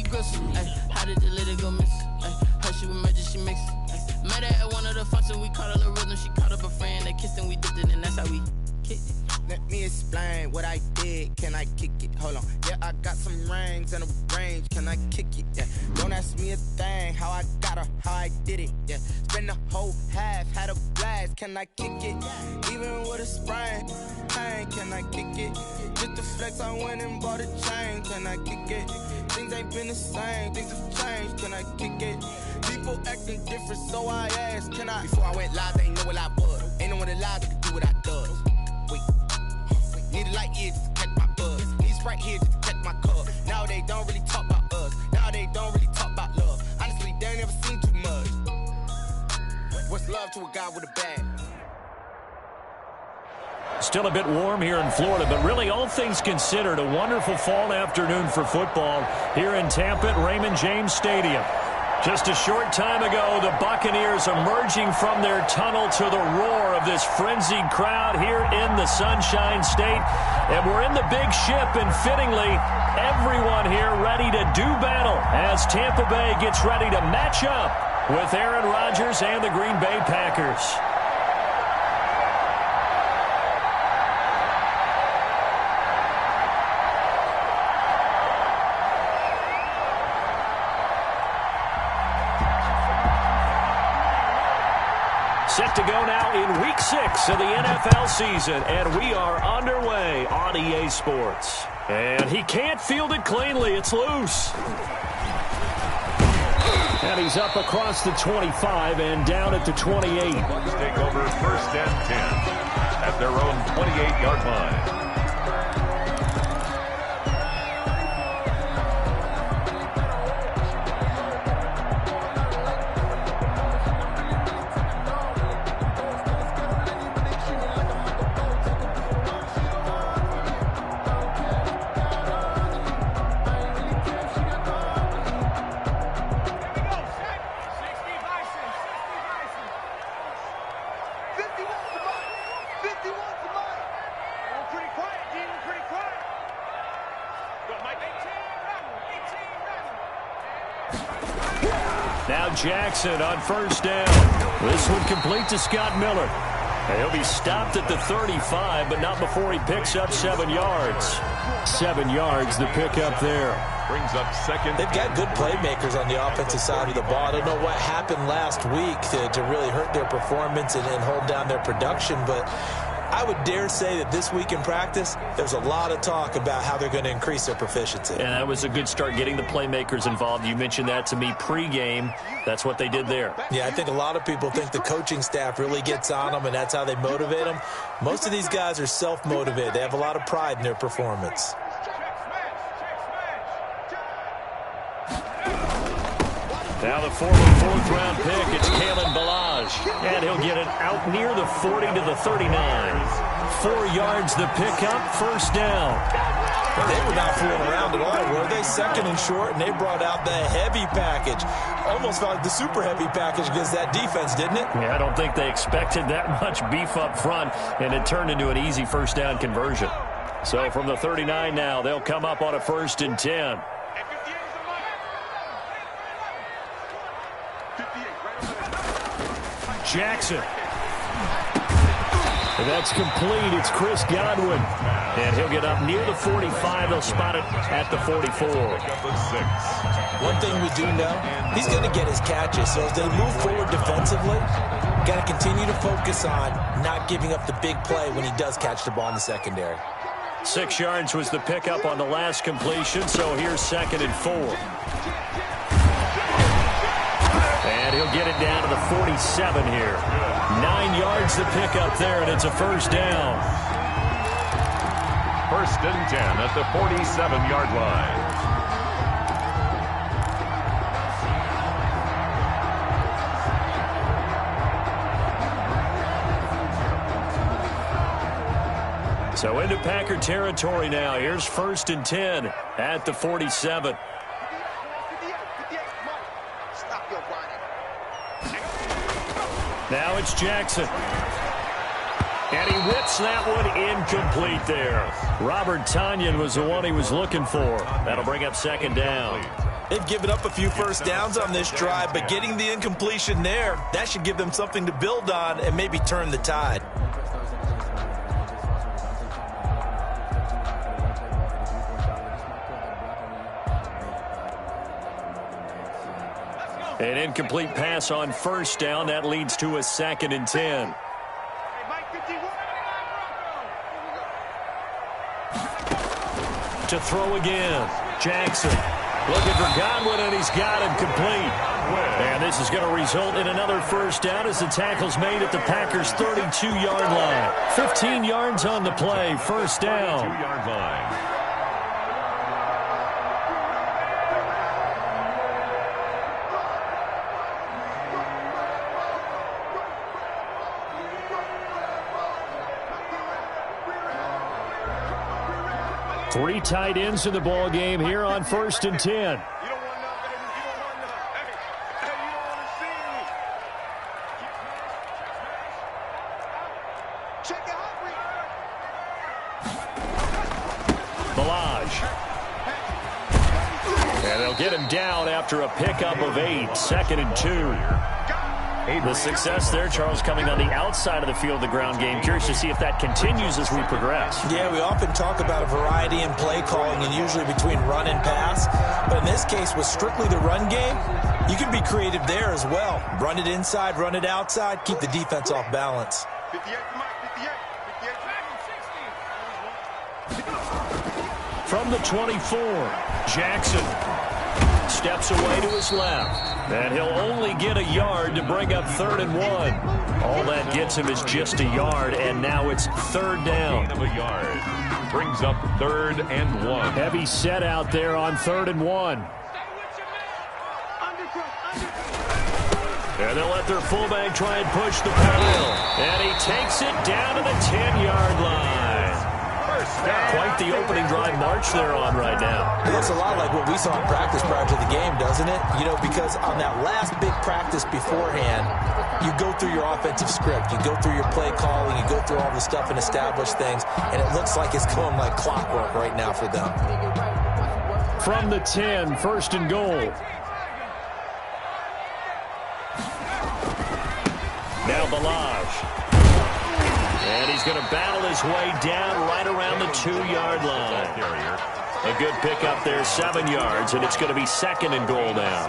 aggressive. How did the lady go miss? How she was magic, she mixed. Met her at one of the functions, we caught her the rhythm. She caught up a friend, they kissed and we dipped it, and that's how we kicked it. Let me explain what I did. Can I kick it? Hold on. Yeah, I got some rings and a range. Can I kick it? Yeah. Don't ask me a thing. How I got her, how I did it. Yeah. Spend the whole half, had a blast. Can I kick it? Even with a sprain. Hey, can I kick it? Just the flex, I went and bought a chain. Can I kick it? Things ain't been the same. Things have changed. Can I kick it? People acting different, so I asked, can I? Before I went live, they ain't know what I was. Ain't no one alive that could do what I does. Wait. Need a light here just to catch my buzz. Need Sprite here just to catch my cup. Now they don't really talk about us. Now they don't really talk about love. Honestly, they ain't never seen too much. What's love to a guy with a bag? Still a bit warm here in Florida, but really all things considered, a wonderful fall afternoon for football here in Tampa at Raymond James Stadium. Just a short time ago, the Buccaneers emerging from their tunnel to the roar of this frenzied crowd here in the Sunshine State. And we're in the big ship, and fittingly, everyone here ready to do battle as Tampa Bay gets ready to match up with Aaron Rodgers and the Green Bay Packers. Set to go now in Week 6 of the NFL season, and we are underway on EA Sports. And he can't field it cleanly. It's loose. And he's up across the 25 and down at the 28. Bucks take over 1st and 10 at their own 28-yard line. Now Jackson on 1st down. This one complete to Scott Miller. He'll be stopped at the 35, but not before he picks up 7 yards. 7 yards, the pickup there. Brings up second. They've got good playmakers on the offensive side of the ball. I don't know what happened last week to really hurt their performance and hold down their production, but I would dare say that this week in practice, there's a lot of talk about how they're going to increase their proficiency. And that was a good start getting the playmakers involved. You mentioned that to me pregame. That's what they did there. Yeah, I think a lot of people think the coaching staff really gets on them, and that's how they motivate them. Most of these guys are self-motivated. They have a lot of pride in their performance. Now the former 4th-round pick, it's Kalen Ballage. And he'll get it out near the 40 to the 39. 4 yards the pickup, 1st down. Well, they were not fooling around at all, were they? 2nd and short, and they brought out the heavy package. Almost felt like the super heavy package against that defense, didn't it? Yeah, I don't think they expected that much beef up front, and it turned into an easy 1st down conversion. So from the 39 now, they'll come up on a 1st and 10. Jackson. That's complete. It's Chris Godwin. And he'll get up near the 45. They'll spot it at the 44. One thing we do know, he's going to get his catches. So as they move forward defensively, got to continue to focus on not giving up the big play when he does catch the ball in the secondary. 6 yards was the pickup on the last completion. So here's 2nd and 4. And he'll get it down to the 47 here. 9 yards the pickup there, and it's a 1st down. 1st and 10 at the 47-yard line. So into Packer territory now. Here's 1st and 10 at the 47. Now it's Jackson. And he whips that one incomplete there. Robert Tonyan was the one he was looking for. That'll bring up 2nd down. They've given up a few first downs on this drive, but getting the incompletion there, that should give them something to build on and maybe turn the tide. An incomplete pass on first down. That leads to a 2nd and 10. To throw again. Jackson looking for Godwin, and he's got him complete. And this is going to result in another first down as the tackle's made at the Packers' 32-yard line. 15 yards on the play. First down. 2-yard line. Three tight ends in the ball game here on 1st and 10. You don't want no, baby. You don't want no. Hey, you don't want to see me. Check it out. Balaj. And they'll get him down after a pickup of 8. 2nd and 2. The success there, Charles, coming on the outside of the field, the ground game. Curious to see if that continues as we progress. Yeah, we often talk about a variety in play calling and usually between run and pass. But in this case, with strictly the run game, you can be creative there as well. Run it inside, run it outside, keep the defense off balance. 58, come on, 58. From the 24, Jackson steps away to his left. And he'll only get a yard to bring up 3rd and 1. All that gets him is just a yard, and now it's 3rd down. Gain of a yard. Brings up 3rd and 1. Heavy set out there on 3rd and 1. And they'll let their fullback try and push the pile. And he takes it down to the 10-yard line. Quite the opening drive march they're on right now. It looks a lot like what we saw in practice prior to the game, doesn't it? You know, because on that last big practice beforehand, you go through your offensive script, you go through your play calling, you go through all the stuff and establish things, and it looks like it's going like clockwork right now for them. From the 10, 1st and goal. Now Balaj. And he's going to battle his way down right around the 2-yard line. A good pickup there, 7 yards, and it's going to be 2nd and goal now.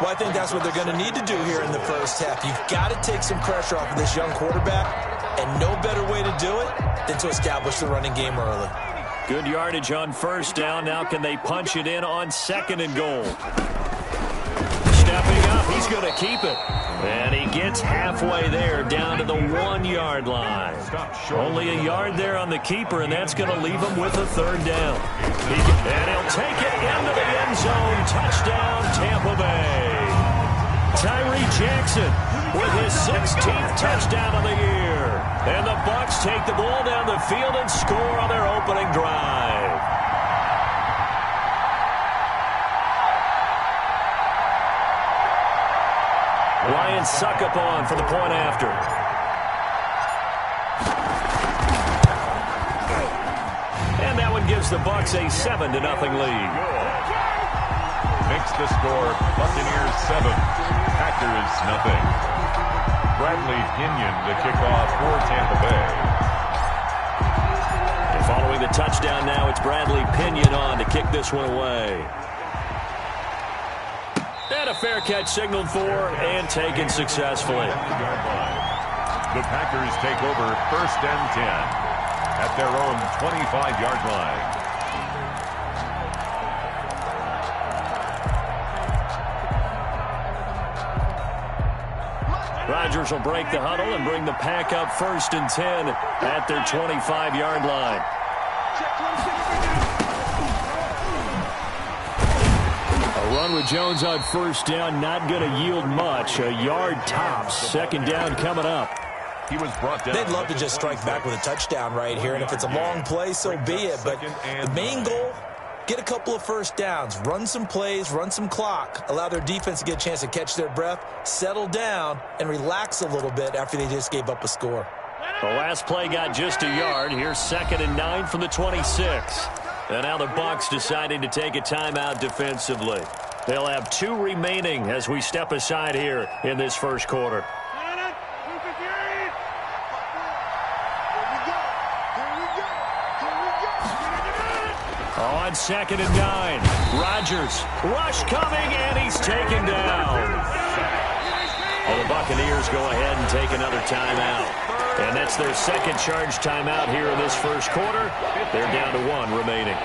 Well, I think that's what they're going to need to do here in the first half. You've got to take some pressure off of this young quarterback, and no better way to do it than to establish the running game early. Good yardage on first down. Now can they punch it in on 2nd and goal? Stepping up, he's going to keep it. And he gets halfway there, down to the 1-yard line. Only a yard there on the keeper, and that's going to leave him with a 3rd down. And he'll take it into the end zone. Touchdown, Tampa Bay. Tyree Jackson with his 16th touchdown of the year. And the Bucs take the ball down the field and score on their opening drive. Ryan Succop for the point after. And that one gives the Bucs a 7-0 lead. Makes the score Buccaneers 7, Packers nothing. Bradley Pinion to kick off for Tampa Bay. And following the touchdown now, it's Bradley Pinion on to kick this one away. And a fair catch signaled for and taken successfully. The Packers take over 1st and 10 at their own 25-yard line. Rodgers will break the huddle and bring the pack up 1st and 10 at their 25-yard line. Run with Jones on first down, not going to yield much. A yard tops. 2nd down coming up. He was brought down. They'd love to just strike back with a touchdown right here, and if it's a long play, so be it. But the main goal, get a couple of first downs, run some plays, run some clock, allow their defense to get a chance to catch their breath, settle down, and relax a little bit after they just gave up a score. The last play got just a yard. Here's 2nd and 9 from the 26. And now the Bucs deciding to take a timeout defensively. They'll have 2 remaining as we step aside here in this first quarter. On 2nd and 9, Rodgers, rush coming, and he's taken down. Well, the Buccaneers go ahead and take another timeout. And that's their second charge timeout here in this first quarter. They're down to 1 remaining.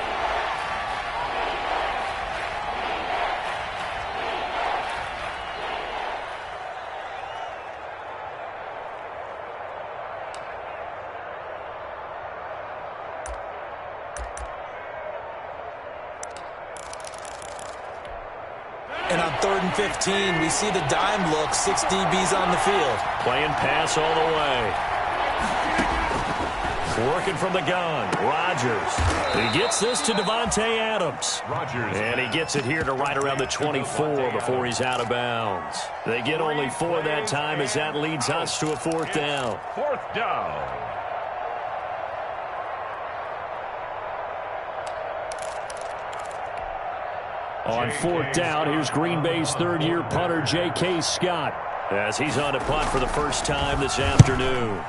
And on 3rd and 15, we see the dime look, 6 DBs on the field. Playing pass all the way. Working from the gun, Rodgers. He gets this to Devontae Adams. Rodgers. And he gets it here to right around the 24 before he's out of bounds. They get only 4 that time as that leads us to a 4th down. 4th down. On 4th down, here's Green Bay's 3rd-year punter, J.K. Scott, as he's on to punt for the first time this afternoon.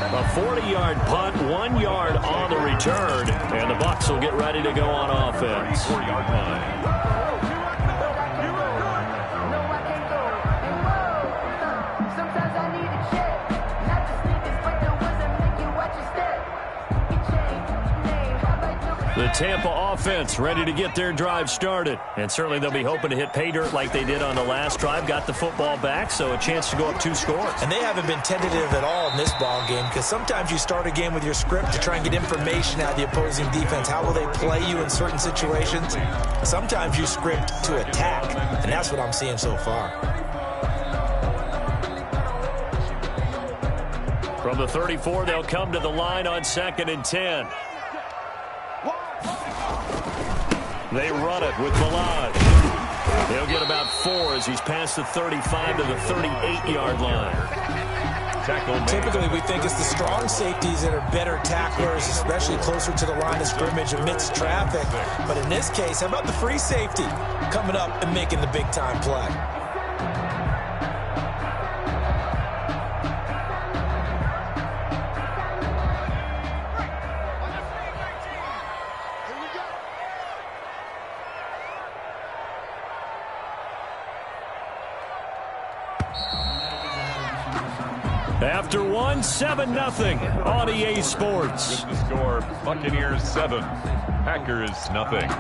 A 40-yard punt, 1 yard on the return, and the Bucs will get ready to go on offense. 34-yard line. The Tampa offense ready to get their drive started. And certainly they'll be hoping to hit pay dirt like they did on the last drive. Got the football back, so a chance to go up 2 scores. And they haven't been tentative at all in this ball game, because sometimes you start a game with your script to try and get information out of the opposing defense. How will they play you in certain situations? Sometimes you script to attack, and that's what I'm seeing so far. From the 34, they'll come to the line on 2nd and 10. They run it with Malage. He'll get about 4 as he's past the 35 to the 38-yard line. Typically, we think it's the strong safeties that are better tacklers, especially closer to the line of scrimmage amidst traffic. But in this case, how about the free safety coming up and making the big-time play? After 1, 7-0 on EA Sports. With the score, Buccaneers 7, Packers nothing.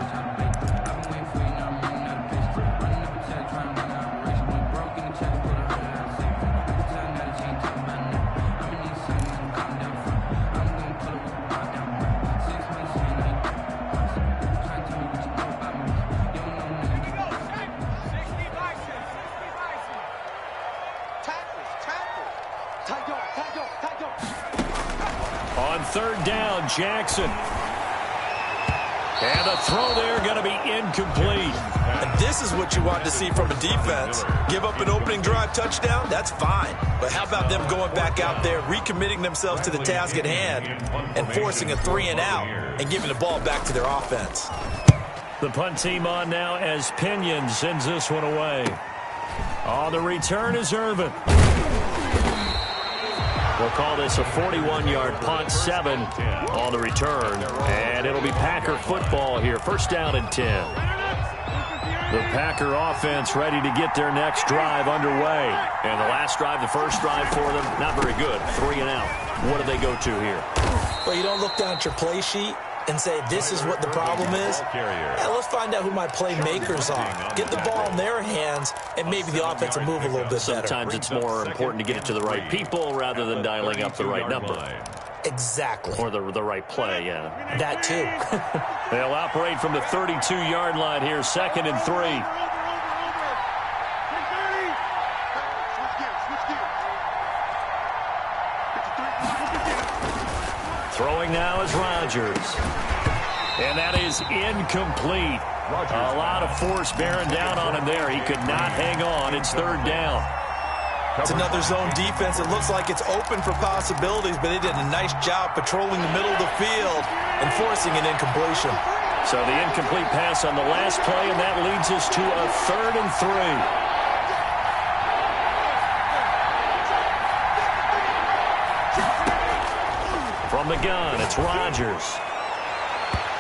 On 3rd down, Jackson. And the throw there going to be incomplete. And this is what you want to see from a defense. Give up an opening drive touchdown, that's fine. But how about them going back out there, recommitting themselves to the task at hand, and forcing a 3-and-out and giving the ball back to their offense. The punt team on now as Pinion sends this one away. On the return is Irvin. We'll call this a 41-yard punt, 7 on the return. And it'll be Packer football here. 1st down and 10. The Packer offense ready to get their next drive underway. And the last drive, the first drive for them, not very good. 3-and-out. What do they go to here? Well, you don't look down at your play sheet and say, this is what the problem is. Yeah, let's find out who my playmakers are. Get the ball in their hands, and maybe the offense will move a little bit better. Sometimes it's more important to get it to the right people rather than dialing up the right number. Exactly. Or the right play, yeah. That too. They'll operate from the 32-yard line here, 2nd and 3. Throwing now is Rodgers. And that is incomplete. A lot of force bearing down on him there. He could not hang on. It's 3rd down. It's another zone defense. It looks like it's open for possibilities, but they did a nice job patrolling the middle of the field and forcing an incompletion. So the incomplete pass on the last play, and that leads us to a 3rd and 3. From the gun, it's Rodgers.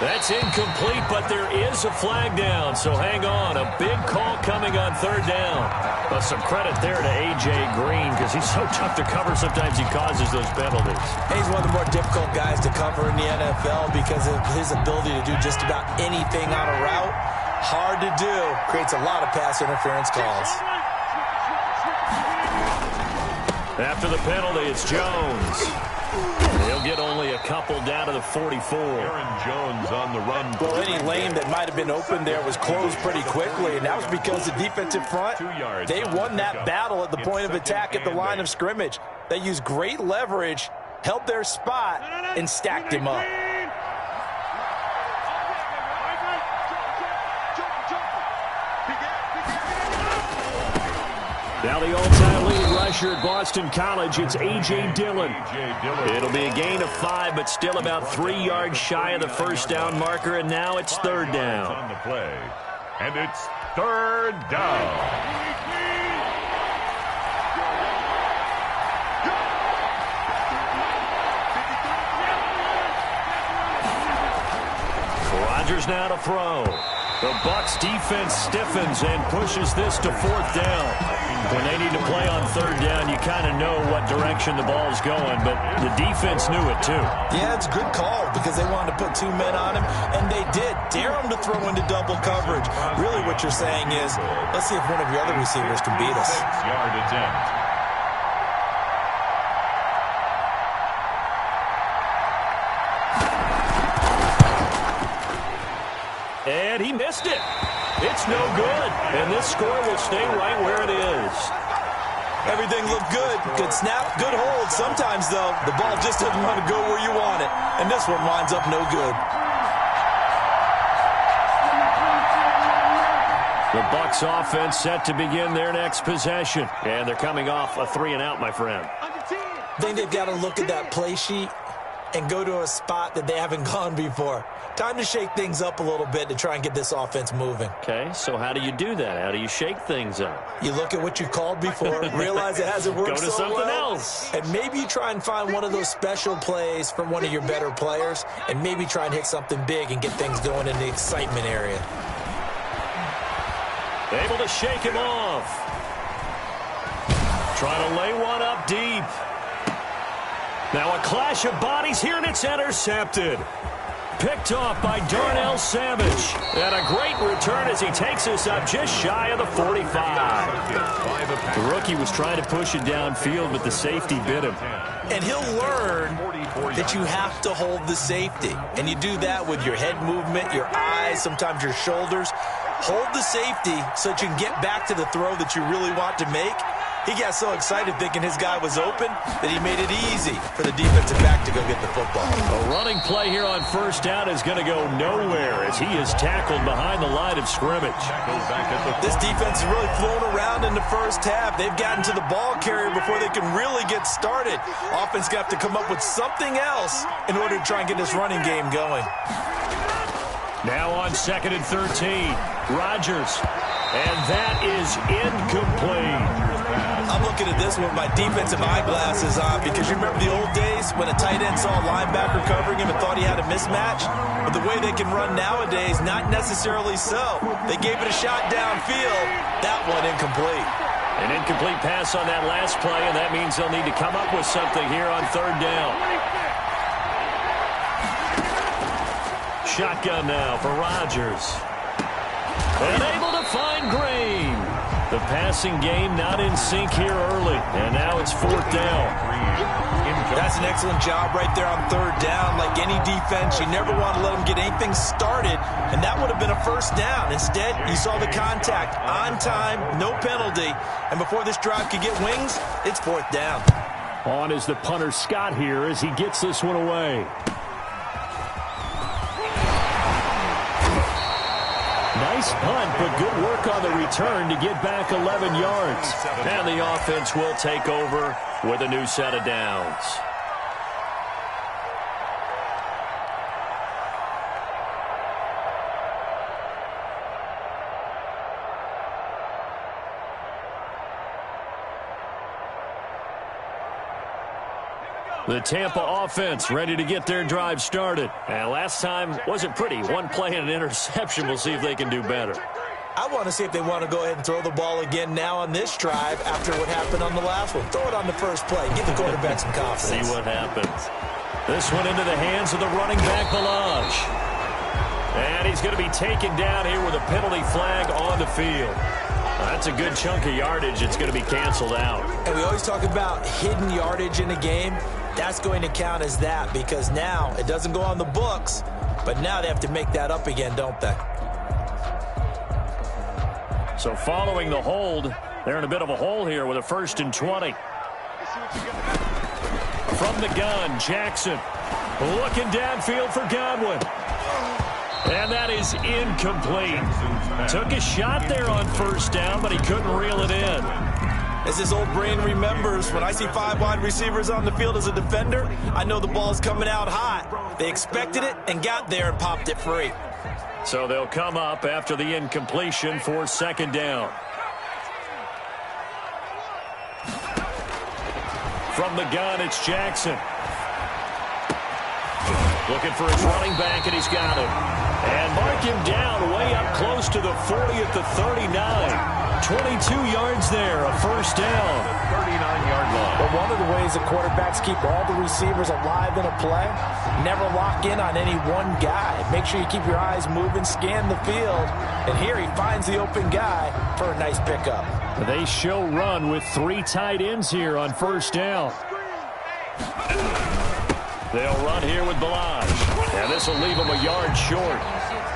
That's incomplete, but there is a flag down, so hang on. A big call coming on 3rd down. But some credit there to A.J. Green because he's so tough to cover. Sometimes he causes those penalties. He's one of the more difficult guys to cover in the NFL because of his ability to do just about anything on a route. Hard to do. Creates a lot of pass interference calls. After the penalty, it's Jones. He'll get only a couple down to the 44. Aaron Jones on the run. Well, any lane that might have been open there was closed pretty quickly, and that was because the defensive front, they won that battle at the point of attack at the line of scrimmage. They used great leverage, held their spot, and stacked him up. Now the all-time leading rusher at Boston College, it's A.J. Dillon. It'll be a gain of 5, but still about 3 yards shy of the first down marker, and now it's 3rd down. On the play, and it's 3rd down. Rodgers now to throw. The Bucs defense stiffens and pushes this to 4th down. When they need to play on 3rd down, you kind of know what direction the ball's going, but the defense knew it too. Yeah, it's a good call because they wanted to put 2 men on him, and they did. Dare him to throw into double coverage. Really what you're saying is, let's see if one of your other receivers can beat us. 6-yard attempt. And he missed it. It's no good. And this score will stay right where it is. Everything looked good. Good snap, good hold. Sometimes, though, the ball just doesn't want to go where you want it. And this one winds up no good. The Bucs offense set to begin their next possession. And they're coming off a 3-and-out, my friend. I think they've got to look at that play sheet and go to a spot that they haven't gone before. Time to shake things up a little bit to try and get this offense moving. Okay, so how do you do that? How do you shake things up? You look at what you called before, realize it hasn't worked so well. Go to something else. And maybe you try and find one of those special plays from one of your better players, and maybe try and hit something big and get things going in the excitement area. Able to shake him off. Trying to lay one up deep. Now a clash of bodies here, and it's intercepted. Picked off by Darnell Savage. And a great return as he takes us up just shy of the 45. The rookie was trying to push it downfield, but the safety bit him. And he'll learn that you have to hold the safety. And you do that with your head movement, your eyes, sometimes your shoulders. Hold the safety so that you can get back to the throw that you really want to make. He got so excited thinking his guy was open that he made it easy for the defensive back to go get the football. A running play here on 1st down is going to go nowhere as he is tackled behind the line of scrimmage. This defense has really flown around in the first half. They've gotten to the ball carrier before they can really get started. Offense got to come up with something else in order to try and get this running game going. Now on 2nd and 13, Rodgers. And that is incomplete. I'm looking at this with my defensive eyeglasses on because you remember the old days when a tight end saw a linebacker covering him and thought he had a mismatch? But the way they can run nowadays, not necessarily so. They gave it a shot downfield. That one incomplete. An incomplete pass on that last play, and that means they'll need to come up with something here on 3rd down. Shotgun now for Rodgers. And able to find Green. The passing game not in sync here early. And now it's 4th down. That's an excellent job right there on 3rd down. Like any defense, you never want to let them get anything started. And that would have been a 1st down. Instead, you saw the contact on time, no penalty. And before this drive could get wings, it's 4th down. On is the punter Scott here as he gets this one away. Nice Nice punt, but good work on the return to get back 11 yards. And the offense will take over with a new set of downs. The Tampa offense ready to get their drive started. And last time wasn't pretty. One play and an interception. We'll see if they can do better. I want to see if they want to go ahead and throw the ball again now on this drive after what happened on the last one. Throw it on the first play. Give the quarterback some confidence. See what happens. This one into the hands of the running back, Balaj. And he's going to be taken down here with a penalty flag on the field. That's a good chunk of yardage. It's going to be canceled out. And we always talk about hidden yardage in a game. That's going to count as that because now it doesn't go on the books, but now they have to make that up again, don't they? So following the hold, they're in a bit of a hole here with a 1st and 20. From the gun, Jackson looking downfield for Godwin. And that is incomplete. Took a shot there on 1st down, but he couldn't reel it in. As this old brain remembers, when I see 5 wide receivers on the field as a defender, I know the ball's coming out hot. They expected it and got there and popped it free. So they'll come up after the incompletion for 2nd down. From the gun, it's Jackson. Looking for his running back, and he's got him. And mark him down way up close to the 40 at the 39. 22 yards there, a 1st down. 39-yard line. But one of the ways the quarterbacks keep all the receivers alive in a play, never lock in on any one guy. Make sure you keep your eyes moving, scan the field. And here he finds the open guy for a nice pickup. They show run with 3 tight ends here on 1st down. They'll run here with Balaj. And this will leave them a yard short.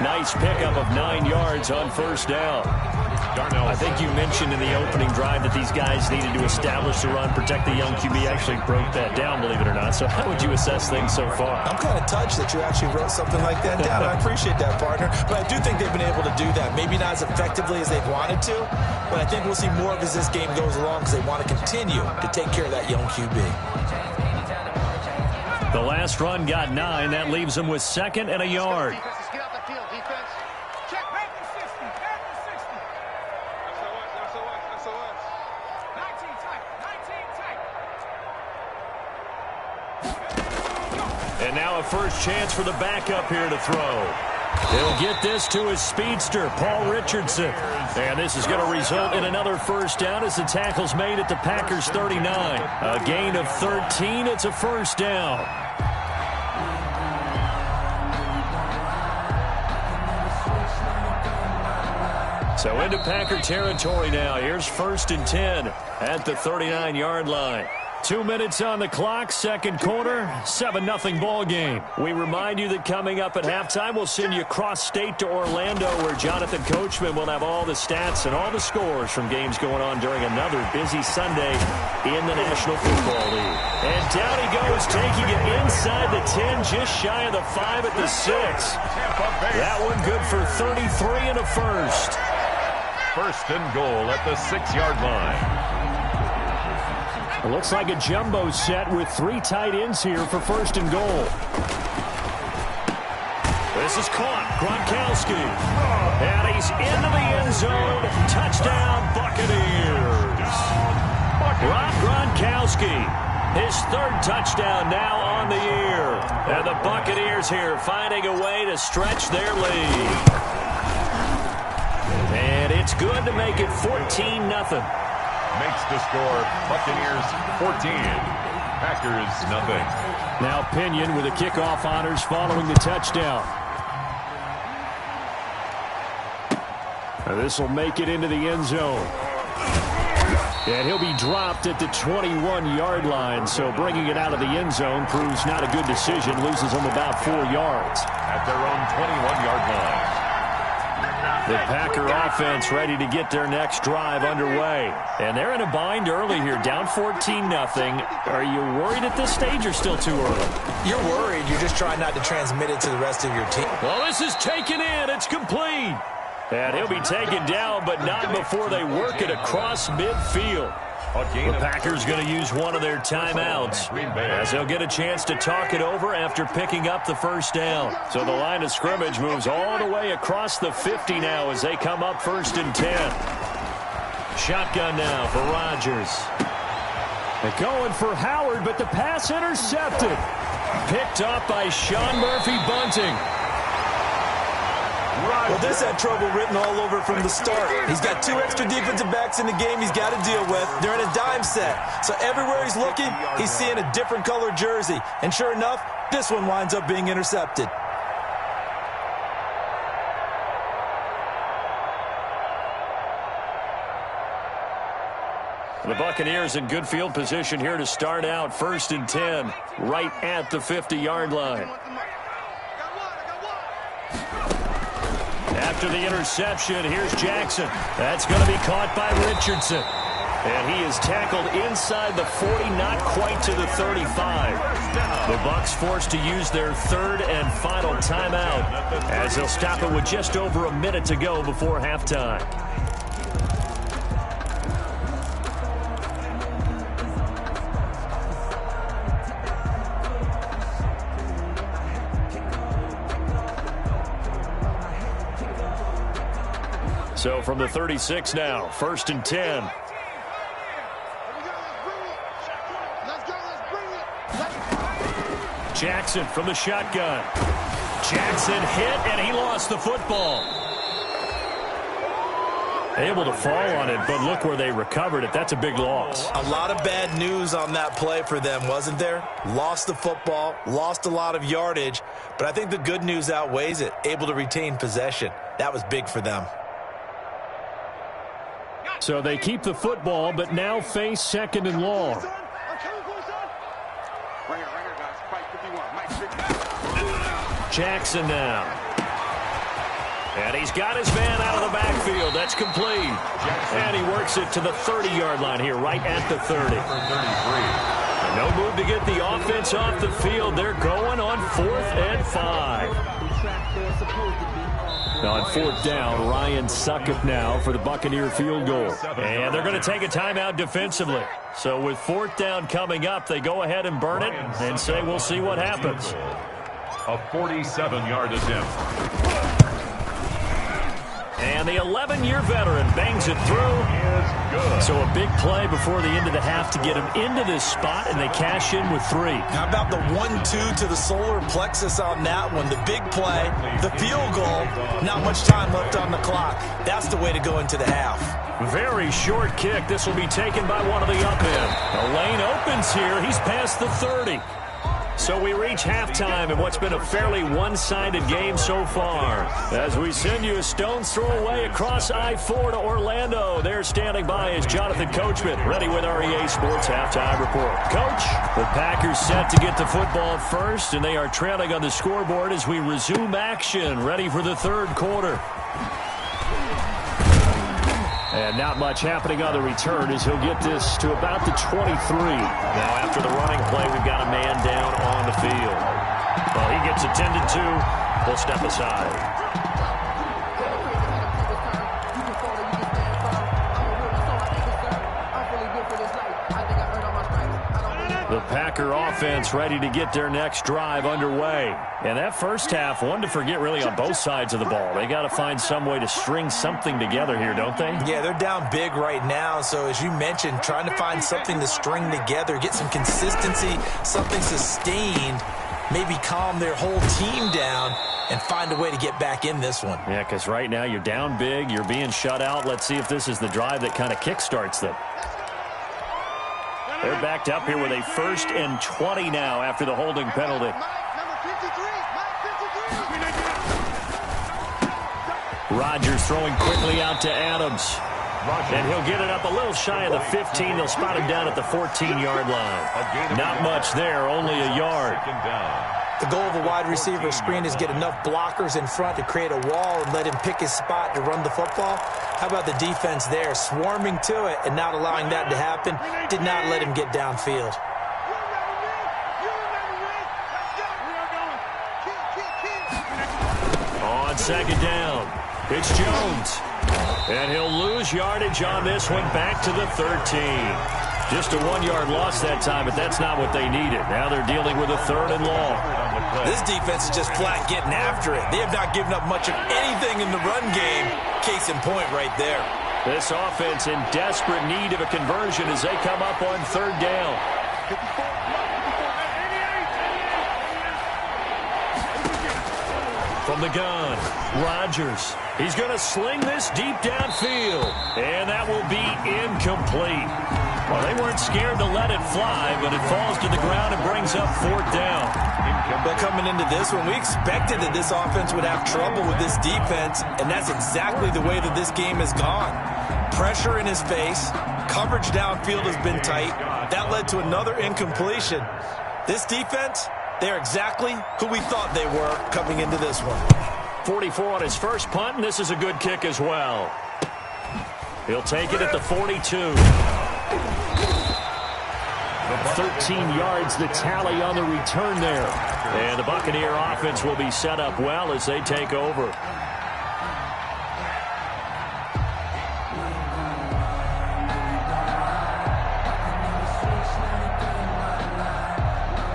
Nice pickup of 9 yards on 1st down. I think you mentioned in the opening drive that these guys needed to establish the run, protect the young QB. Actually broke that down, believe it or not. So how would you assess things so far? I'm kind of touched that you actually wrote something like that down. I appreciate that, partner. But I do think they've been able to do that. Maybe not as effectively as they've wanted to, but I think we'll see more of as this game goes along because they want to continue to take care of that young QB. The last run got 9. That leaves them with 2nd and a yard. And now a first chance for the backup here to throw. He'll get this to his speedster, Paul Richardson. And this is going to result in another 1st down as the tackle's made at the Packers 39. A gain of 13. It's a 1st down. So into Packer territory now. Here's 1st and 10 at the 39-yard line. 2 minutes on the clock, 2nd quarter, 7-0 ball game. We remind you that coming up at halftime, we'll send you cross-state to Orlando, where Jonathan Coachman will have all the stats and all the scores from games going on during another busy Sunday in the National Football League. And down he goes, taking it inside the 10, just shy of the 5 at the 6. That one good for 33 and a 1st. 1st and goal at the 6-yard line. It looks like a jumbo set with 3 tight ends here for 1st and goal. This is caught. Gronkowski. And he's into the end zone. Touchdown, Buccaneers. Rob Gronkowski. His 3rd touchdown now on the year. And the Buccaneers here finding a way to stretch their lead. And it's good to make it 14-0. Makes the score Buccaneers 14, Packers nothing. Now Pinion with the kickoff honors following the touchdown. This will make it into the end zone. And he'll be dropped at the 21-yard line, so bringing it out of the end zone proves not a good decision. Loses them about 4 yards. At their own 21-yard line. The Packer offense ready to get their next drive underway. And they're in a bind early here, down 14-0. Are you worried at this stage or still too early? You're worried. You're just trying not to transmit it to the rest of your team. Well, this is taken in. It's complete. And he'll be taken down, but not before they work it across midfield. The Packers going to use one of their timeouts as they'll get a chance to talk it over after picking up the first down. So the line of scrimmage moves all the way across the 50 now as they come up 1st and 10. Shotgun now for Rodgers. They're going for Howard, but the pass intercepted. Picked up by Sean Murphy-Bunting. Well, this had trouble written all over from the start. He's got 2 extra defensive backs in the game he's got to deal with. They're in a dime set. So everywhere he's looking, he's seeing a different color jersey. And sure enough, this one winds up being intercepted. The Buccaneers in good field position here to start out 1st and 10, right at the 50-yard line. After the interception, here's Jackson. That's going to be caught by Richardson. And he is tackled inside the 40, not quite to the 35. The Bucs forced to use their 3rd and final timeout as they'll stop it with just over a minute to go before halftime. So from the 36 now, 1st and 10. Jackson from the shotgun. Jackson hit, and he lost the football. Able to fall on it, but look where they recovered it. That's a big loss. A lot of bad news on that play for them, wasn't there? Lost the football, lost a lot of yardage, but I think the good news outweighs it. Able to retain possession. That was big for them. So they keep the football, but now face 2nd and long. Jackson now. And he's got his man out of the backfield. That's complete. And he works it to the 30-yard line here, right at the 30. And no move to get the offense off the field. They're going on 4th and 5. On 4th down, Ryan Succop now for the Buccaneer field goal. And they're going to take a timeout defensively. So with 4th down coming up, they go ahead and burn it and say we'll see what happens. A 47-yard attempt. And the 11-year veteran bangs it through. So a big play before the end of the half to get him into this spot, and they cash in with 3. How about the 1-2 to the solar plexus on that one? The big play, the field goal, not much time left on the clock. That's the way to go into the half. Very short kick. This will be taken by one of the up end. The lane opens here. He's past the 30. So we reach halftime in what's been a fairly one-sided game so far. As we send you a stone's throw away across I-4 to Orlando. There standing by is Jonathan Coachman, ready with our EA Sports Halftime Report. Coach, the Packers set to get the football first, and they are trailing on the scoreboard as we resume action, ready for the 3rd quarter. And not much happening on the return as he'll get this to about the 23. Now after the running play, we've got a man down on the field. Well, he gets attended to. We'll step aside. The Packer offense ready to get their next drive underway. And that first half, one to forget really on both sides of the ball. They got to find some way to string something together here, don't they? Yeah, they're down big right now. So as you mentioned, trying to find something to string together, get some consistency, something sustained, maybe calm their whole team down and find a way to get back in this one. Yeah, because right now you're down big, you're being shut out. Let's see if this is the drive that kind of kickstarts them. They're backed up here with a 1st and 20 now after the holding penalty. Rodgers throwing quickly out to Adams. And he'll get it up a little shy of the 15. They'll spot him down at the 14-yard line. Not much there, only a yard. The goal of a wide receiver screen is get enough blockers in front to create a wall and let him pick his spot to run the football. How about the defense there, swarming to it and not allowing that to happen? Did not let him get downfield. On 2nd down, It's Jones. And he'll lose yardage on this one, back to the 13. Just a 1-yard loss that time, but that's not what they needed. Now they're dealing with a 3rd and long. This defense is just flat getting after it. They have not given up much of anything in the run game. Case in point right there. This offense in desperate need of a conversion as they come up on 3rd down. From the gun, Rodgers. He's going to sling this deep downfield, and that will be incomplete. Well, they weren't scared to let it fly, but it falls to the ground and brings up 4th down. But coming into this one, we expected that this offense would have trouble with this defense, and that's exactly the way that this game has gone. Pressure in his face, coverage downfield has been tight. That led to another incompletion. This defense, they're exactly who we thought they were coming into this one. 44 on his first punt, and this is a good kick as well. He'll take it at the 42. 13 yards the tally on the return there. And the Buccaneer offense will be set up well as they take over.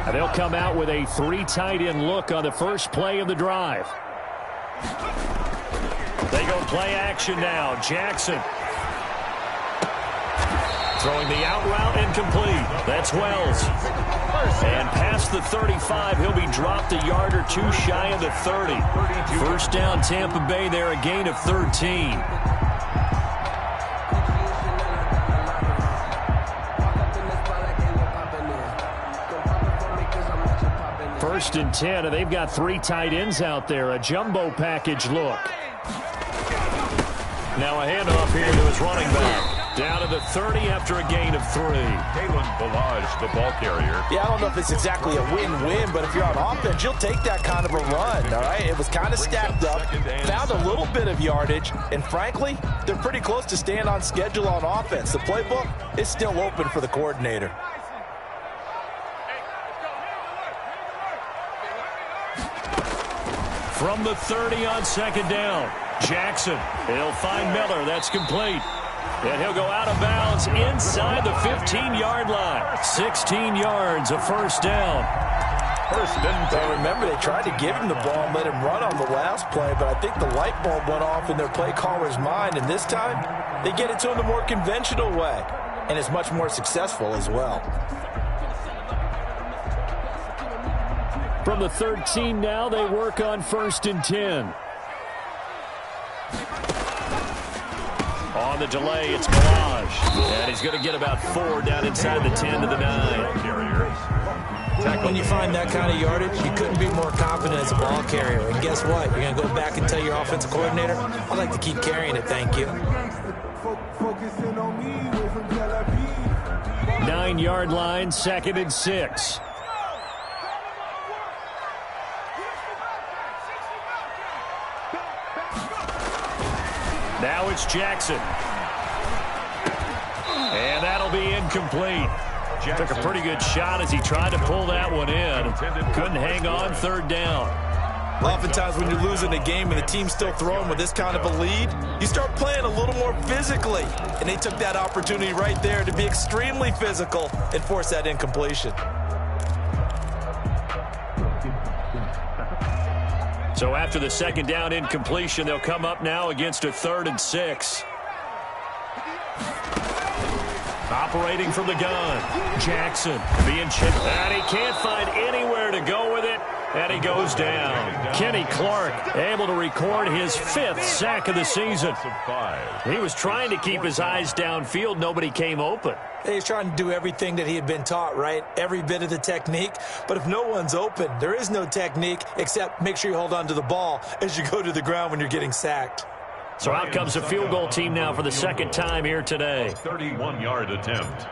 And they'll come out with a 3 tight end look on the first play of the drive. They go play action now. Jackson. Throwing the out route incomplete. That's Wells. And past the 35, he'll be dropped a yard or 2 shy of the 30. First down Tampa Bay there, a gain of 13. First and 10, and they've got 3 tight ends out there. A jumbo package look. Now a handoff here to his running back. Down to the 30 after a gain of 3. Kalen Ballage, the ball carrier. Yeah, I don't know if it's exactly a win-win, but if you're on offense, you'll take that kind of a run, all right? It was kind of stacked up, found a little bit of yardage, and frankly, they're pretty close to staying on schedule on offense. The playbook is still open for the coordinator. From the 30 on 2nd down, Jackson. He'll find Miller. That's complete. And he'll go out of bounds inside the 15-yard line. 16 yards, a first down. First and 10. Remember, they tried to give him the ball and let him run on the last play, but I think the light bulb went off in their play caller's mind, and this time they get it to him the more conventional way, and it's much more successful as well. From the 13 now, they work on 1st and 10. On the delay, it's Ballage. And he's going to get about 4 down inside the 10 to the 9. When you find that kind of yardage, you couldn't be more confident as a ball carrier. And guess what? You're going to go back and tell your offensive coordinator, I'd like to keep carrying it, thank you. 9-yard line, 2nd and 6. Now it's Jackson. And that'll be incomplete. Took a pretty good shot as he tried to pull that one in. Couldn't hang on 3rd down. Oftentimes when you're losing a game and the team's still throwing with this kind of a lead, you start playing a little more physically. And they took that opportunity right there to be extremely physical and force that incompletion. So after the 2nd down incompletion, they'll come up now against a 3rd and 6. Operating from the gun, Jackson being chipped. And he can't find anywhere to go with it, and he goes down. Kenny Clark able to record his 5th sack of the season. He was trying to keep his eyes downfield. Nobody came open. He's trying to do everything that he had been taught, right? Every bit of the technique. But if no one's open, there is no technique except make sure you hold on to the ball as you go to the ground when you're getting sacked. So out comes the field goal team now for the 2nd time here today. 31-yard attempt.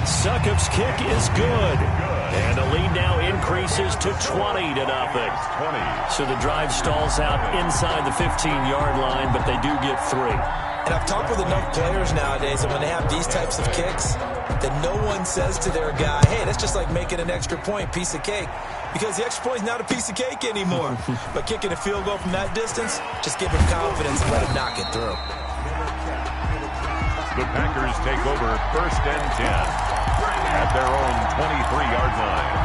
Succop's kick is good. And the lead now increases to 20-0. So the drive stalls out inside the 15-yard line, but they do get 3. And I've talked with enough players nowadays that when they have these types of kicks, that no one says to their guy, hey, that's just like making an extra point, piece of cake. Because the extra point is not a piece of cake anymore. But kicking a field goal from that distance, just give him confidence and let him knock it through. The Packers take over 1st and 10 at their own 23-yard line.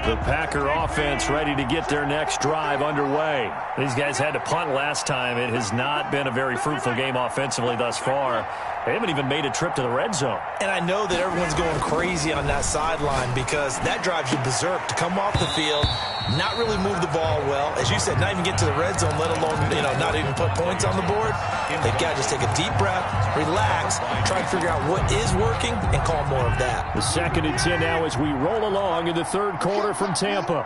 The Packer offense ready to get their next drive underway. These guys had to punt last time. It has not been a very fruitful game offensively thus far. They haven't even made a trip to the red zone. And I know that everyone's going crazy on that sideline because that drives you berserk to come off the field, not really move the ball well. As you said, not even get to the red zone, let alone, not even put points on the board. They've got to just take a deep breath, relax, try to figure out what is working, and call more of that. The 2nd and 10 now as we roll along in the 3rd quarter from Tampa.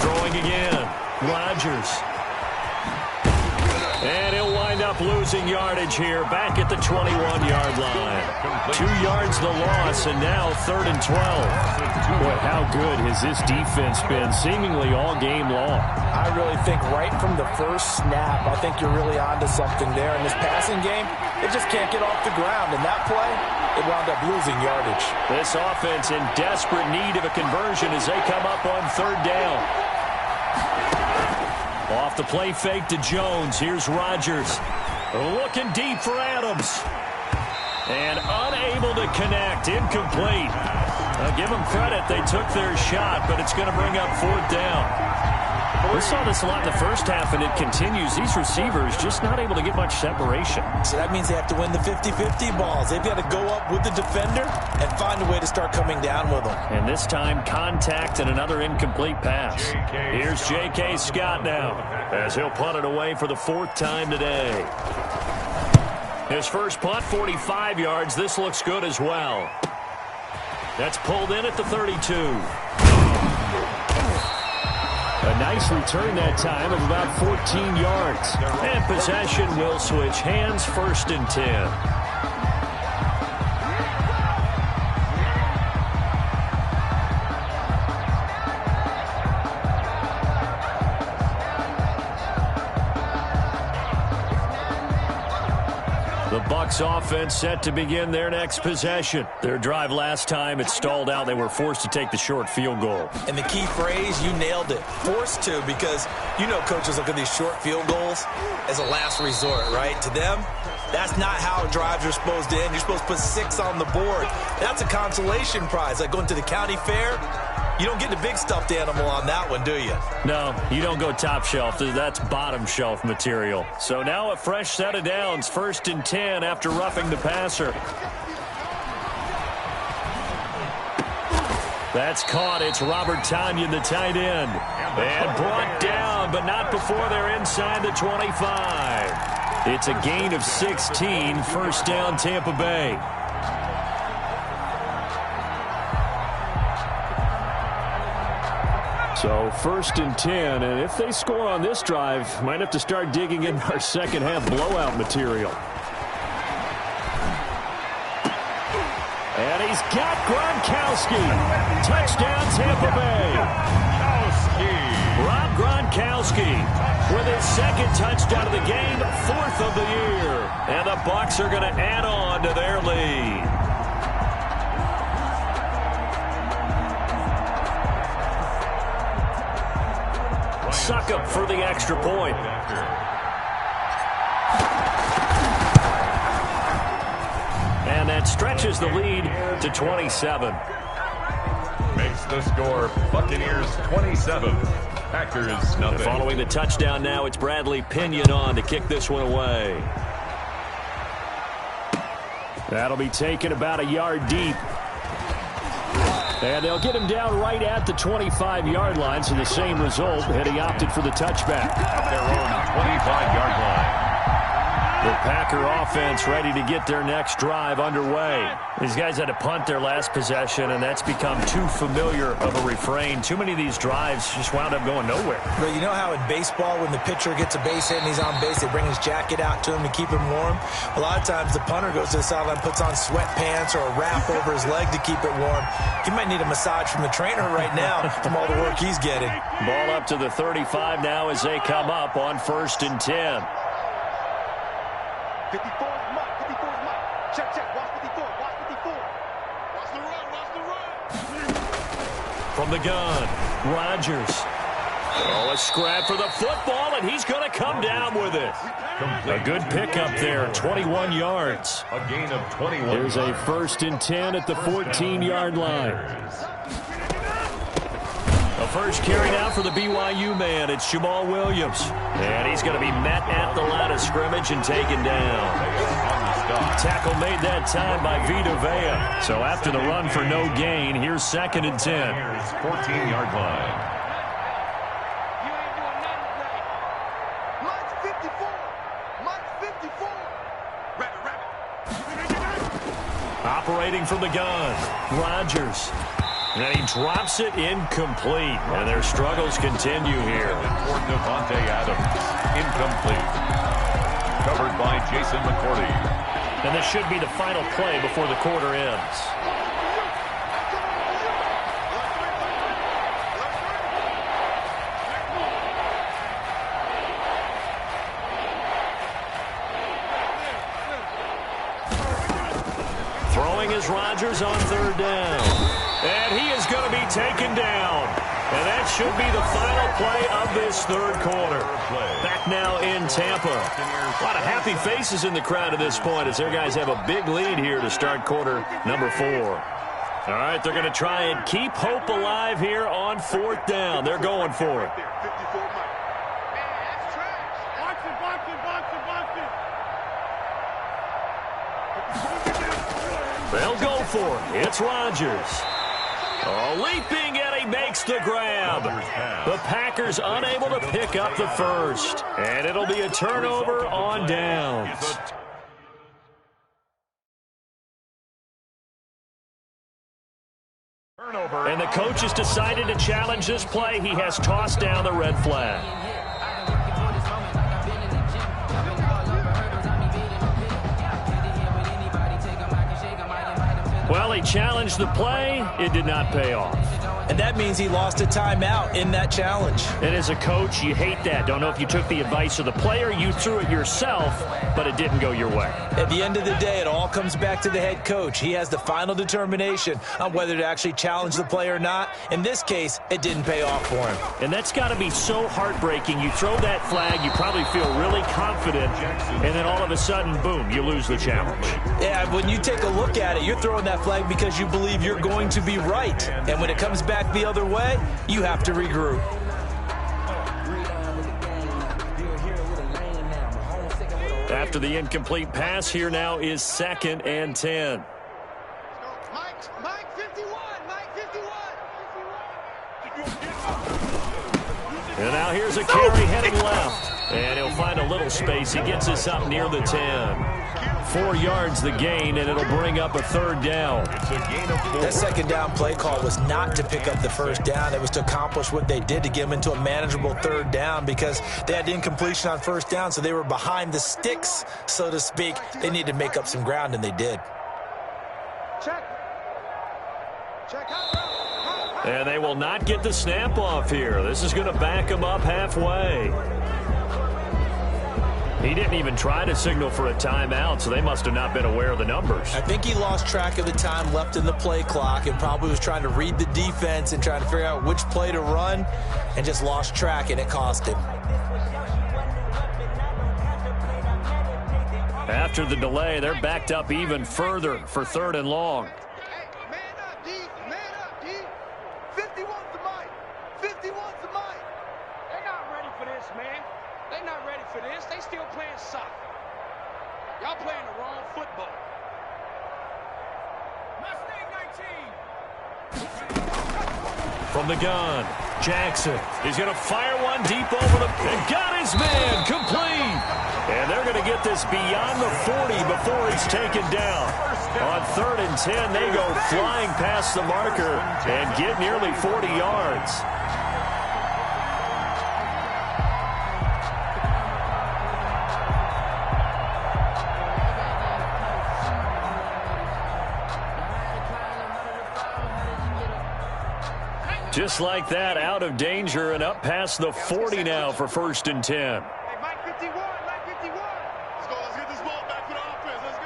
Throwing again. Rodgers. And he'll wind up losing yardage here back at the 21-yard line. 2 yards the loss, and now 3rd and 12. Boy, how good has this defense been seemingly all game long? I really think right from the first snap, I think you're really onto something there. In this passing game, it just can't get off the ground. And that play, it wound up losing yardage. This offense in desperate need of a conversion as they come up on 3rd down. Off the play fake to Jones. Here's Rodgers. Looking deep for Adams. And unable to connect. Incomplete. Give them credit. They took their shot, but it's going to bring up 4th down. We saw this a lot in the first half, and it continues. These receivers just not able to get much separation. So that means they have to win the 50-50 balls. They've got to go up with the defender and find a way to start coming down with them. And this time, contact and another incomplete pass. Here's J.K. Scott now as he'll punt it away for the 4th time today. His first punt, 45 yards. This looks good as well. That's pulled in at the 32. A nice return that time of about 14 yards. And possession will switch hands, 1st and 10. The Bucs offense set to begin their next possession. Their drive last time, it stalled out. They were forced to take the short field goal. And the key phrase, you nailed it. Forced to, because coaches look at these short field goals as a last resort, right? To them, that's not how drives are supposed to end. You're supposed to put 6 on the board. That's a consolation prize, like going to the county fair. You don't get the big stuffed animal on that one, do you? No, you don't go top shelf. That's bottom shelf material. So now a fresh set of downs, 1st and 10 after roughing the passer. That's caught. It's Robert Tonyan, the tight end. And brought down, but not before they're inside the 25. It's a gain of 16, 1st down Tampa Bay. So 1st and 10, and if they score on this drive, might have to start digging in our second half blowout material. And he's got Gronkowski. Touchdown Tampa Bay. Rob Gronkowski with his 2nd touchdown of the game, 4th of the year. And the Bucs are going to add on to their lead. Suck up for the extra point. And that stretches the lead to 27. Makes the score Buccaneers 27, Packers nothing. Following the touchdown now, it's Bradley Pinion on to kick this one away. That'll be taken about a yard deep. And they'll get him down right at the 25-yard line, so the same result, and he opted for the touchback. Their own 25-yard line. The Packer offense ready to get their next drive underway. These guys had to punt their last possession, and that's become too familiar of a refrain. Too many of these drives just wound up going nowhere. But you know how in baseball, when the pitcher gets a base hit and he's on base, they bring his jacket out to him to keep him warm? A lot of times the punter goes to the sideline, puts on sweatpants or a wrap over his leg to keep it warm. He might need a massage from the trainer right now from all the work he's getting. Ball up to the 35 now as they come up on 1st and 10. 54 is Mike. 54 is Mike. Check, check. Watch 54. Watch 54. Watch the run. Watch the run. From the gun, Rodgers. Oh, a scrap for the football, and he's going to come down with it. A good pickup there, 21 yards. A gain of 21. Here's a 1st and 10 at the 14-yard line. A first carry now for the BYU man. It's Jamal Williams. And he's going to be met at the line of scrimmage and taken down. Tackle made that time by Vita Vea. So after the run for no gain, here's 2nd and 10. Here's 14-yard line. You ain't doing nothing right. Mike's 54. Mike's 54. Rabbit, rabbit. Operating from the gun, Rodgers. And he drops it incomplete. And their struggles continue here. Toward Devontae Adams. Incomplete. Covered by Jason McCourty. And this should be the final play before the quarter ends. Throwing is Rodgers on 3rd down. And he is going to be taken down. And that should be the final play of this 3rd quarter. Back now in Tampa. A lot of happy faces in the crowd at this point as their guys have a big lead here to start quarter number 4. All right, they're going to try and keep hope alive here on 4th down. They're going for it. 54 Mike. Man, that's trash. Box it, box it, box it, box it. They'll go for it. It's Rodgers. Oh, leaping, and he makes the grab. The Packers unable to pick up the first. And it'll be a turnover on downs. And the coach has decided to challenge this play. He has tossed down the red flag. Well, he challenged the play. It did not pay off. And that means he lost a timeout in that challenge. And as a coach, you hate that. Don't know if you took the advice of the player, you threw it yourself, but it didn't go your way. At the end of the day, it all comes back to the head coach. He has the final determination on whether to actually challenge the play or not. In this case, it didn't pay off for him. And that's got to be so heartbreaking. You throw that flag, you probably feel really confident, and then all of a sudden, boom, you lose the challenge. Yeah, when you take a look at it, you're throwing that flag because you believe you're going to be right. And when it comes back the other way, you have to regroup. After the incomplete pass, here now is 2nd and 10. Mike 51. Mike 51. And now here's a carry heading left. And he'll find a little space. He gets us up near the 10. 4 yards the gain, and it'll bring up a 3rd down. It's a gain of 4. That 2nd down play call was not to pick up the 1st down. It was to accomplish what they did to get them into a manageable 3rd down because they had incompletion on 1st down, so they were behind the sticks, so to speak. They needed to make up some ground, and they did. Check. Check out. And they will not get the snap off here. This is going to back them up halfway. He didn't even try to signal for a timeout, so they must have not been aware of the numbers. I think he lost track of the time left in the play clock and probably was trying to read the defense and trying to figure out which play to run and just lost track, and it cost him. After the delay, they're backed up even further for 3rd and long. Hey, man up, D. Man up, D. 51's the Mike. 51's the Mike. They're not ready for this, man. They're not ready for this. They still playing soccer. Y'all playing the wrong football. Mustang 19. From the gun, Jackson. He's going to fire one deep over the... And got his man complete. And they're going to get this beyond the 40 before he's taken down. On 3rd and 10, they go flying past the marker and get nearly 40 yards. Just like that, out of danger and up past the 40 now for 1st and 10. Hey, Mike 51, Mike 51. Let's go. Let's get this ball back for the offense. Let's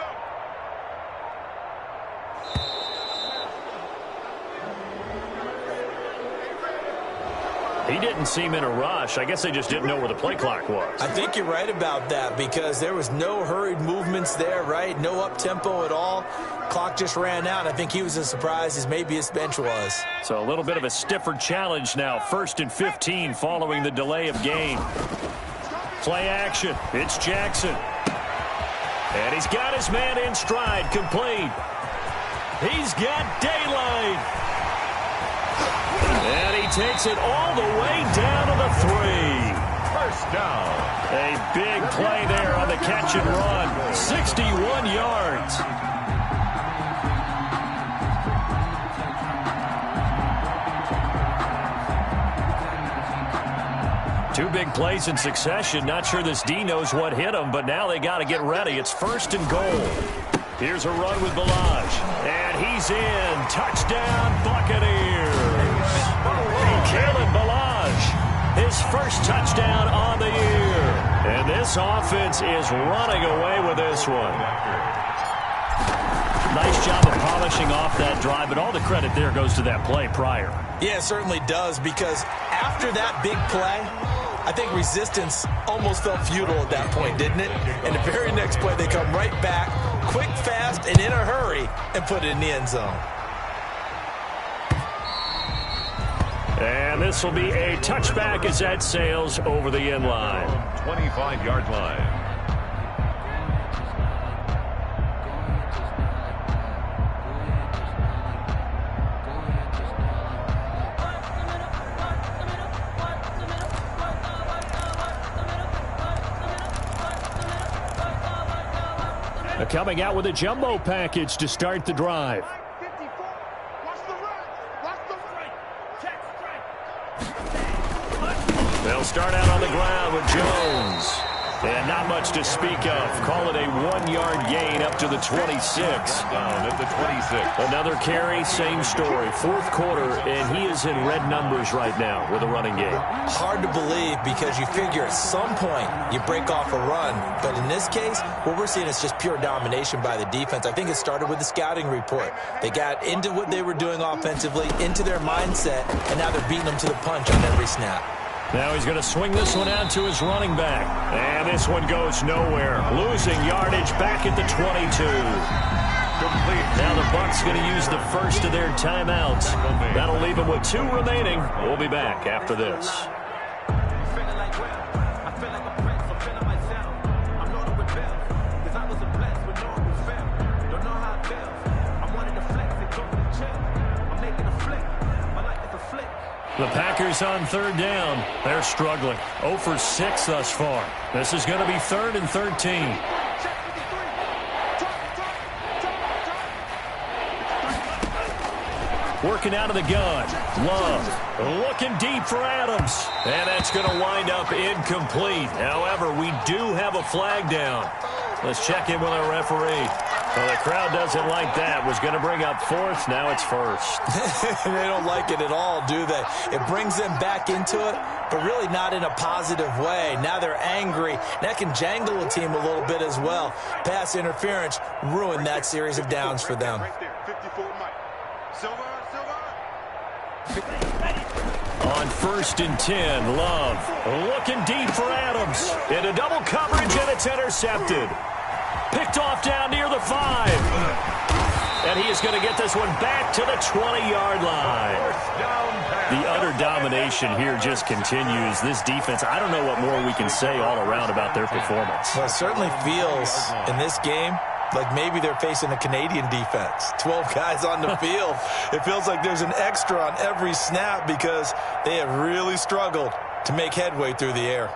go. He didn't seem in a rush. I guess they just didn't know where the play clock was. I think you're right about that because there was no hurried movements there, right? No up-tempo at all. Clock just ran out. I think he was as surprised as maybe his bench was. So a little bit of a stiffer challenge now. 1st and 15 following the delay of game. Play action. It's Jackson. And he's got his man in stride. Complete. He's got daylight. And he takes it all the way down to the 3. First down. A big play there on the catch and run. 61 yards. Two big plays in succession. Not sure this D knows what hit him, but now they got to get ready. It's 1st and goal. Here's a run with Balaj. And he's in. Touchdown, Buccaneers. Kalen Balaj, his first touchdown on the year. And this offense is running away with this one. Nice job of polishing off that drive, but all the credit there goes to that play prior. Yeah, it certainly does because after that big play, I think resistance almost felt futile at that point, didn't it? And the very next play, they come right back, quick, fast, and in a hurry, and put it in the end zone. And this will be a touchback as that sails over the end line. 25-yard line. Coming out with a jumbo package to start the drive. 54. Watch the run. Watch the right. Check. They'll start out on the ground with Jones. And not much to speak of. Call it a 1-yard gain up to the 26. Down at the 26. Another carry, same story. 4th quarter, and he is in red numbers right now with a running game. Hard to believe because you figure at some point you break off a run. But in this case, what we're seeing is just pure domination by the defense. I think it started with the scouting report. They got into what they were doing offensively, into their mindset, and now they're beating them to the punch on every snap. Now he's going to swing this one out to his running back. And this one goes nowhere. Losing yardage back at the 22. Complete. Now the Bucs going to use the first of their timeouts. That'll leave them with 2 remaining. We'll be back after this. The Packers on 3rd down. They're struggling. 0 for 6 thus far. This is going to be 3rd and 13. Working out of the gun. Love looking deep for Adams. And that's going to wind up incomplete. However, we do have a flag down. Let's check in with our referee. Well, the crowd doesn't like that. Was going to bring up 4th. Now it's 1st. They don't like it at all, do they? It brings them back into it, but really not in a positive way. Now they're angry. That can jangle a team a little bit as well. Pass interference ruined that series of downs for them. Right there. 54 Mike. Silver. On 1st and 10, Love looking deep for Adams. Into double coverage, and it's intercepted. Picked off down near the 5. And he is going to get this one back to the 20-yard line. The utter domination here just continues. This defense, I don't know what more we can say all around about their performance. Well, it certainly feels in this game like maybe they're facing a Canadian defense. 12 guys on the field. It feels like there's an extra on every snap because they have really struggled to make headway through the air.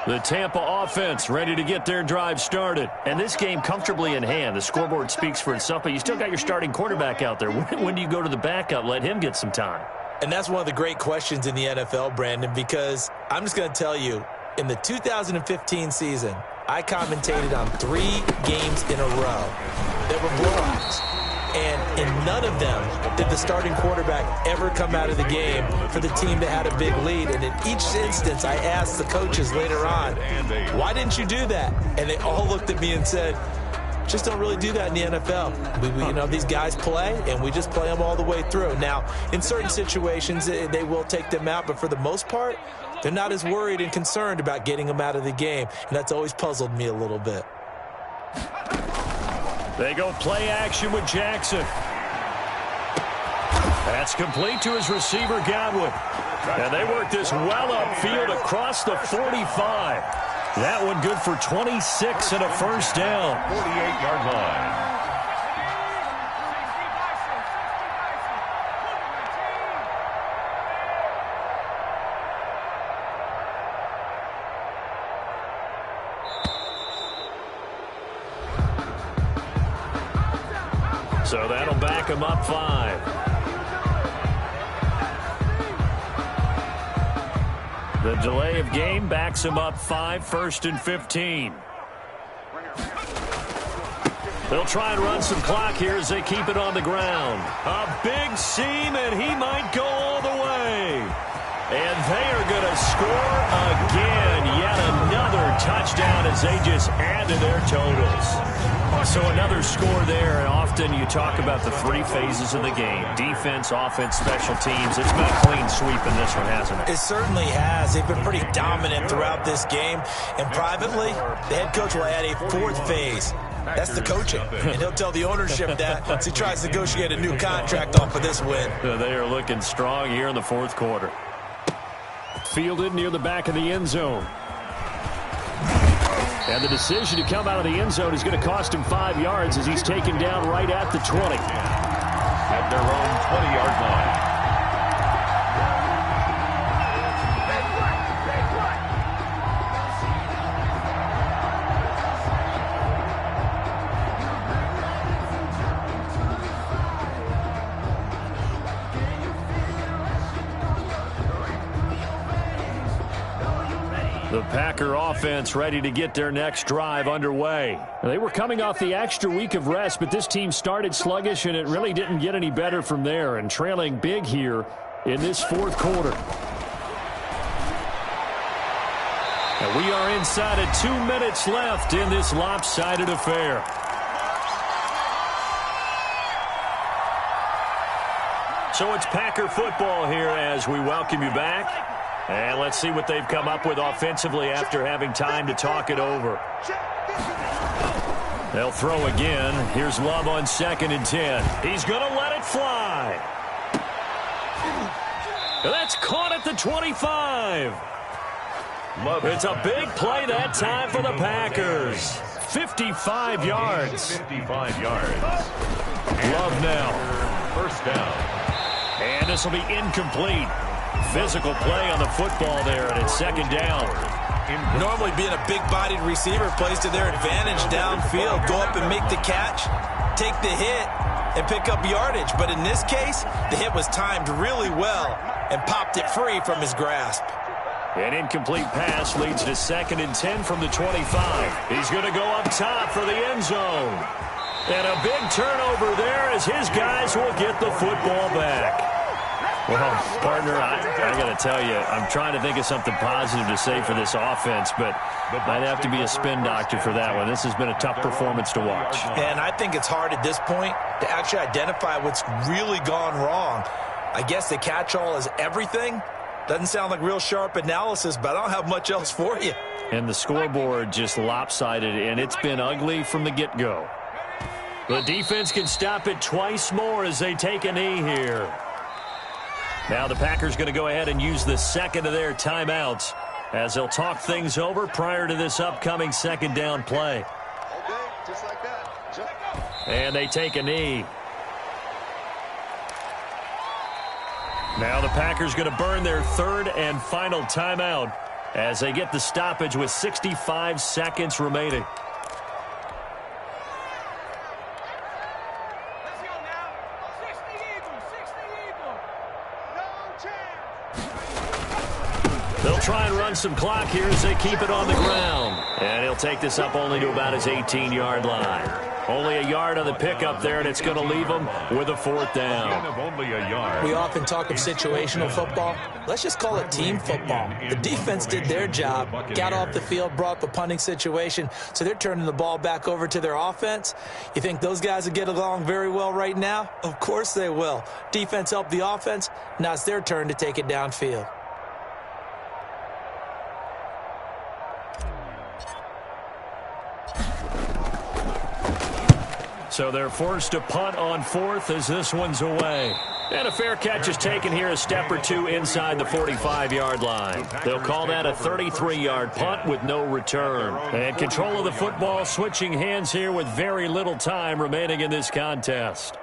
The Tampa offense ready to get their drive started. And this game comfortably in hand. The scoreboard speaks for itself, but you still got your starting quarterback out there. When do you go to the backup? Let him get some time. And that's one of the great questions in the NFL, Brandon, because I'm just going to tell you, in the 2015 season, I commentated on 3 games in a row that were blowouts. And in none of them did the starting quarterback ever come out of the game for the team that had a big lead. And in each instance, I asked the coaches later on, why didn't you do that? And they all looked at me and said, just don't really do that in the NFL. You know, these guys play, and we just play them all the way through. Now, in certain situations, they will take them out, but for the most part, they're not as worried and concerned about getting them out of the game, and that's always puzzled me a little bit. They go play action with Jackson. That's complete to his receiver, Godwin. And they work this well upfield across the 45. That one good for 26 and a first down. 48-yard line. So that'll back him up 5. The delay of game backs him up 5, 1st and 15. They'll try and run some clock here as they keep it on the ground. A big seam, and he might go all the way. And they are going to score again. Yet another touchdown as they just add to their totals. So another score there, and often you talk about the 3 phases of the game. Defense, offense, special teams. It's been a clean sweep in this one, hasn't it? It certainly has. They've been pretty dominant throughout this game. And privately, the head coach will add a 4th phase. That's the coaching. And he'll tell the ownership that as he tries to negotiate a new contract off of this win. They are looking strong here in the 4th quarter. Fielded near the back of the end zone. And the decision to come out of the end zone is going to cost him 5 yards as he's taken down right at the 20. At their own 20-yard line. The Packer offense ready to get their next drive underway. They were coming off the extra week of rest, but this team started sluggish, and it really didn't get any better from there, and trailing big here in this 4th quarter. And we are inside of 2 minutes left in this lopsided affair. So it's Packer football here as we welcome you back. And let's see what they've come up with offensively after having time to talk it over. They'll throw again. Here's Love on 2nd and 10. He's going to let it fly. That's caught at the 25. It's a big play that time for the Packers. 55 yards. 55 yards. Love now. First down. And this will be incomplete. Physical play on the football there, and it's 2nd down. Normally being a big-bodied receiver plays to their advantage downfield. Go up and make the catch, take the hit, and pick up yardage. But in this case, the hit was timed really well and popped it free from his grasp. An incomplete pass leads to 2nd and 10 from the 25. He's going to go up top for the end zone. And a big turnover there as his guys will get the football back. Well, partner, I got to tell you, I'm trying to think of something positive to say for this offense, but I'd have to be a spin doctor for that one. This has been a tough performance to watch. And I think it's hard at this point to actually identify what's really gone wrong. I guess the catch-all is everything. Doesn't sound like real sharp analysis, but I don't have much else for you. And the scoreboard just lopsided, and it's been ugly from the get-go. The defense can stop it twice more as they take a knee here. Now the Packers going to go ahead and use the 2nd of their timeouts as they'll talk things over prior to this upcoming second down play. Okay, just like that. And they take a knee. Now the Packers going to burn their third and final timeout as they get the stoppage with 65 seconds remaining. Let's go now. 60 Eagles. No chance. They'll try and run some clock here as they keep it on the ground. And he'll take this up only to about his 18-yard line. Only a yard on the pickup there, and it's going to leave them with a fourth down. Only a yard. We often talk of situational football. Let's just call it team football. The defense did their job, got off the field, brought the punting situation, so they're turning the ball back over to their offense. You think those guys will get along very well right now? Of course they will. Defense helped the offense. Now it's their turn to take it downfield. So they're forced to punt on fourth as this one's away. And a fair catch is taken here a step or two inside the 45-yard line. They'll call that a 33-yard punt with no return. And control of the football switching hands here with very little time remaining in this contest.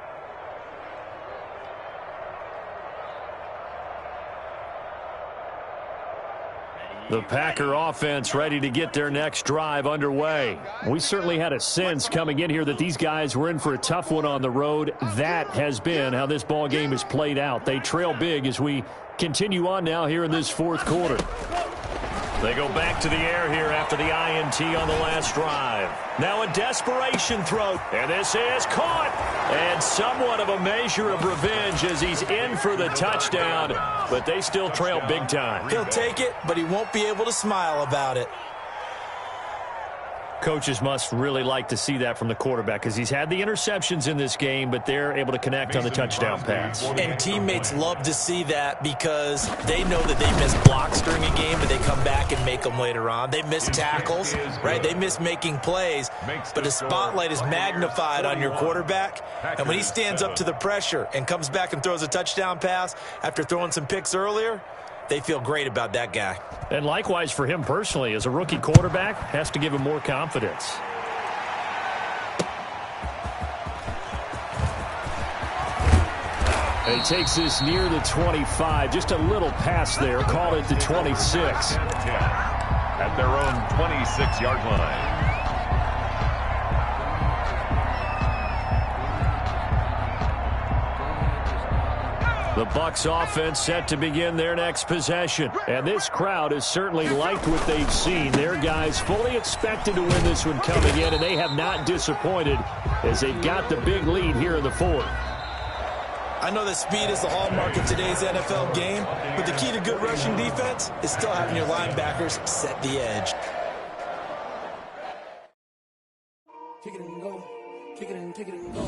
The Packer offense ready to get their next drive underway. We certainly had a sense coming in here that these guys were in for a tough one on the road. That has been how this ball game has played out. They trail big as we continue on now here in this fourth quarter. They go back to the air here after the INT on the last drive. Now a desperation throw, and this is caught. And somewhat of a measure of revenge as he's in for the touchdown, but they still trail big time. He'll take it, but he won't be able to smile about it. Coaches must really like to see that from the quarterback because he's had the interceptions in this game, but they're able to connect on the touchdown pass. And teammates love to see that because they know that they miss blocks during a game, but they come back and make them later on. They miss tackles, right? They miss making plays, but the spotlight is magnified on your quarterback. And when he stands up to the pressure and comes back and throws a touchdown pass after throwing some picks earlier, they feel great about that guy. And likewise for him personally, as a rookie quarterback, has to give him more confidence. And he takes this near the 25. Just a little pass there. Call it the 26. At their own 26-yard line. The Bucs offense set to begin their next possession. And this crowd has certainly liked what they've seen. Their guys fully expected to win this one coming in, and they have not disappointed as they've got the big lead here in the fourth. I know that speed is the hallmark of today's NFL game, but the key to good rushing defense is still having your linebackers set the edge. Kick it and go. Kick it and go.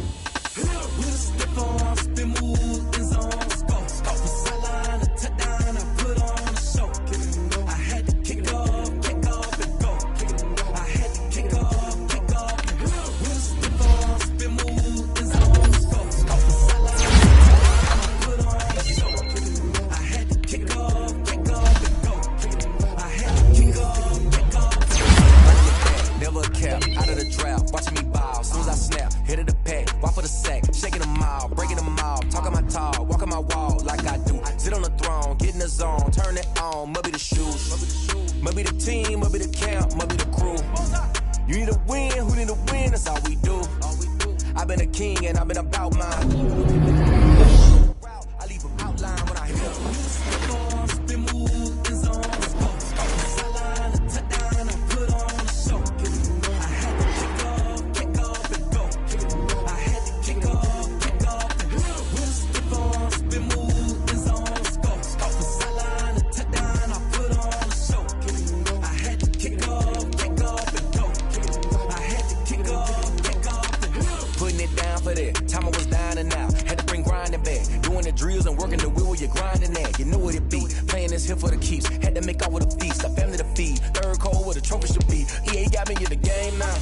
With a step on, spin move, in zone. I had to kick off and go. I had to kick off. With a step on, spin move, in zone. I had to kick off and go. I had to kick off. Never cap, out of the draft, watching me bow. As soon as I snap, hit of the pack, walk for the sack, shaking them out, breaking them out, talking my talk, walking my wall like I do. Sit on the throne, get in the zone, turn it on, must be the shoes, must be the team, must be the camp, must be the crew. You need a win, who need a win, that's all we do. I've been a king and I've been about mine. I leave them outline when I hit them. Spin move, in zone, sideline, touchdown, I put on a show. I had to kick off and go. I had to kick off and go. With a step on, spin move, in zone, sideline, touchdown, I put on a show. I had to kick off and go. I had to kick off and go. Putting it down for that. Time I was down and out. Had to bring grinding back. Doing the drills and working the wheel where you're grinding at. You know what it be. Playing this here for the keeps. Had to make out with a feast. A family to feed. Third cold where the trophy should be. EA got me in the game now.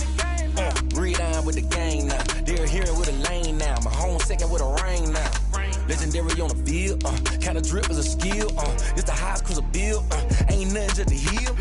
Read on with the game now. They're here with a lane now. My home second with a rain now. Legendary on the field. Kind of drip is a skill. It's the highest cruiser bill. Ain't ain't nothing just to heal.